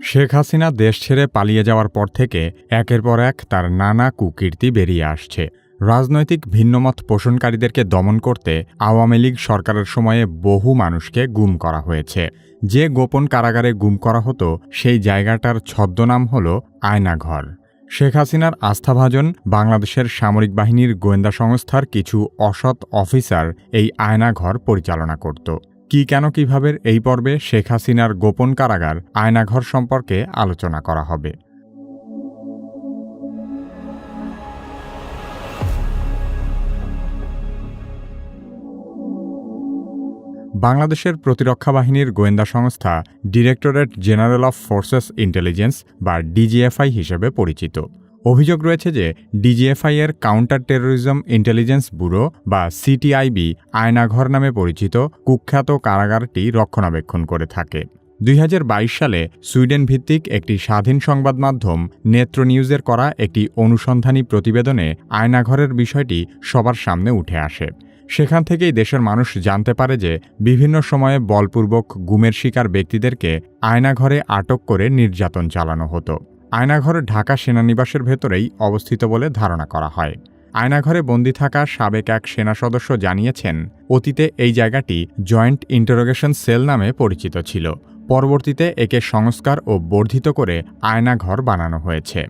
শেখ হাসিনা দেশ ছেড়ে পালিয়ে যাওয়ার পর থেকে একের পর এক তার নানা কুকীর্তি বেরিয়ে আসছে। রাজনৈতিক ভিন্নমত পোষণকারীদেরকে দমন করতে আওয়ামী লীগ সরকারের সময়ে বহু মানুষকে গুম করা হয়েছে। যে গোপন কারাগারে গুম করা হতো সেই জায়গাটার ছদ্মনাম হল আয়নাঘর। শেখ হাসিনার আস্থাভাজন বাংলাদেশের সামরিক বাহিনীর গোয়েন্দা সংস্থার কিছু অসৎ অফিসার এই আয়নাঘর পরিচালনা করত। কি কেন কিভাবে এই পর্বে শেখ হাসিনার গোপন কারাগার আয়নাঘর সম্পর্কে আলোচনা করা হবে। বাংলাদেশের প্রতিরক্ষা বাহিনীর গোয়েন্দা সংস্থা directorate general of forces intelligence বা ডিজিএফআই হিসেবে পরিচিত। অভিযোগ রয়েছে যে ডিজিএফআই এর কাউন্টার টেরোরিজম ইন্টেলিজেন্স ব্যুরো বা সিটিআইবি আয়নাঘর নামে পরিচিত কুখ্যাত কারাগারটি রক্ষণাবেক্ষণ করে থাকে। ২০২২ সালে সুইডেন ভিত্তিক একটি স্বাধীন সংবাদ মাধ্যম নেত্র নিউজের করা একটি অনুসন্ধানী প্রতিবেদনে আয়নাঘরের বিষয়টি সবার সামনে উঠে আসে। সেখান থেকেই দেশের মানুষ জানতে পারে যে বিভিন্ন সময়ে বলপূর্বক গুমের শিকার ব্যক্তিদেরকে আয়নাঘরে আটক করে নির্যাতন চালানো হতো। আয়নাঘর ঢাকা সেনানিবাসের ভেতরেই অবস্থিত বলে ধারণা করা হয়। আয়নাঘরে বন্দী থাকা সাবেক এক সেনা সদস্য জানিয়েছেন, অতীতে এই জায়গাটি জয়েন্ট ইন্টারোগেশন সেল নামে পরিচিত ছিল। পরবর্তীতে একে সংস্কার ও বর্ধিত করে আয়নাঘর বানানো হয়েছে।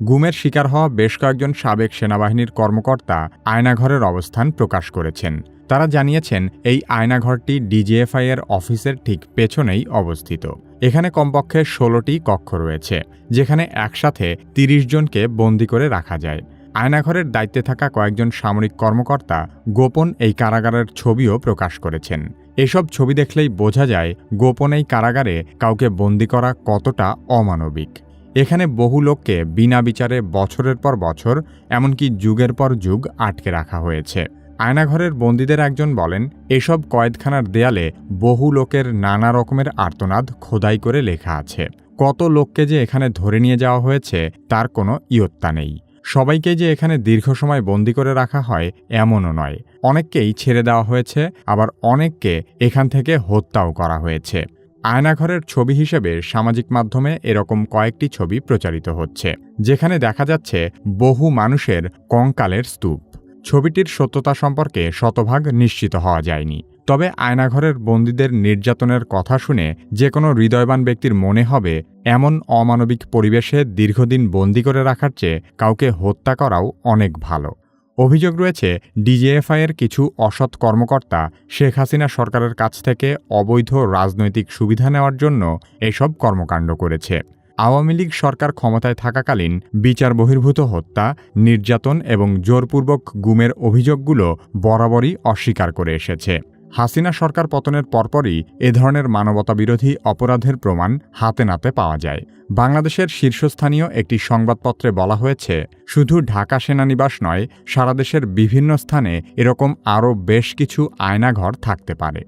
গুমের শিকার হওয়া বেশ কয়েকজন সাবেক সেনাবাহিনীর কর্মকর্তা আয়নাঘরের অবস্থান প্রকাশ করেছেন। তারা জানিয়েছেন এই আয়নাঘরটি ডিজিএফআই এর অফিসের ঠিক পেছনেই অবস্থিত। এখানে কমপক্ষে ১৬টি কক্ষ রয়েছে, যেখানে একসাথে ৩০ জনকে বন্দী করে রাখা যায়। আয়নাঘরের দায়িত্বে থাকা কয়েকজন সামরিক কর্মকর্তা গোপন এই কারাগারের ছবিও প্রকাশ করেছেন। এসব ছবি দেখলেই বোঝা যায় গোপন এই কারাগারে কাউকে বন্দী করা কতটা অমানবিক। এখানে বহু লোককে বিনা বিচারে বছরের পর বছর, এমনকি যুগের পর যুগ আটকে রাখা হয়েছে। আয়নাঘরের বন্দীদের একজন বলেন, এসব কয়েদখানার দেয়ালে বহু লোকের নানা রকমের আর্তনাদ খোদাই করে লেখা আছে। কত লোককে যে এখানে ধরে নিয়ে যাওয়া হয়েছে তার কোনো ইয়ত্তা নেই। সবাইকে যে এখানে দীর্ঘ সময় বন্দী করে রাখা হয় এমনও নয়। অনেককেই ছেড়ে দেওয়া হয়েছে, আবার অনেককে এখান থেকে হত্যাও করা হয়েছে। আয়নাঘরের ছবি হিসেবে সামাজিক মাধ্যমে এরকম কয়েকটি ছবি প্রচারিত হচ্ছে, যেখানে দেখা যাচ্ছে বহু মানুষের কঙ্কালের স্তূপ। ছবিটির সত্যতা সম্পর্কে শতভাগ নিশ্চিত হওয়া যায়নি। তবে আয়নাঘরের বন্দীদের নির্যাতনের কথা শুনে যে কোনো হৃদয়বান ব্যক্তির মনে হবে, এমন অমানবিক পরিবেশে দীর্ঘদিন বন্দী করে রাখার চেয়ে কাউকে হত্যা করাও অনেক ভালো। অভিযোগ রয়েছে ডিজিএফআই এর কিছু অসৎ কর্মকর্তা শেখ হাসিনা সরকারের কাছ থেকে অবৈধ রাজনৈতিক সুবিধা নেওয়ার জন্য এসব কর্মকাণ্ড করেছে। আওয়ামী লীগ সরকার ক্ষমতায় থাকাকালীন বিচার বহির্ভূত হত্যা, নির্যাতন এবং জোরপূর্বক গুমের অভিযোগগুলো বরাবরই অস্বীকার করে এসেছে। হাসিনা সরকার পতনের পরপরই এ ধরনের মানবতাবিরোধী অপরাধের প্রমাণ হাতে নাতে পাওয়া যায়। বাংলাদেশের শীর্ষস্থানীয় একটি সংবাদপত্রে বলা হয়েছে, শুধু ঢাকা সেনানিবাস নয়, সারা দেশের বিভিন্ন স্থানে এরকম আরও বেশ কিছু আয়নাঘর থাকতে পারে।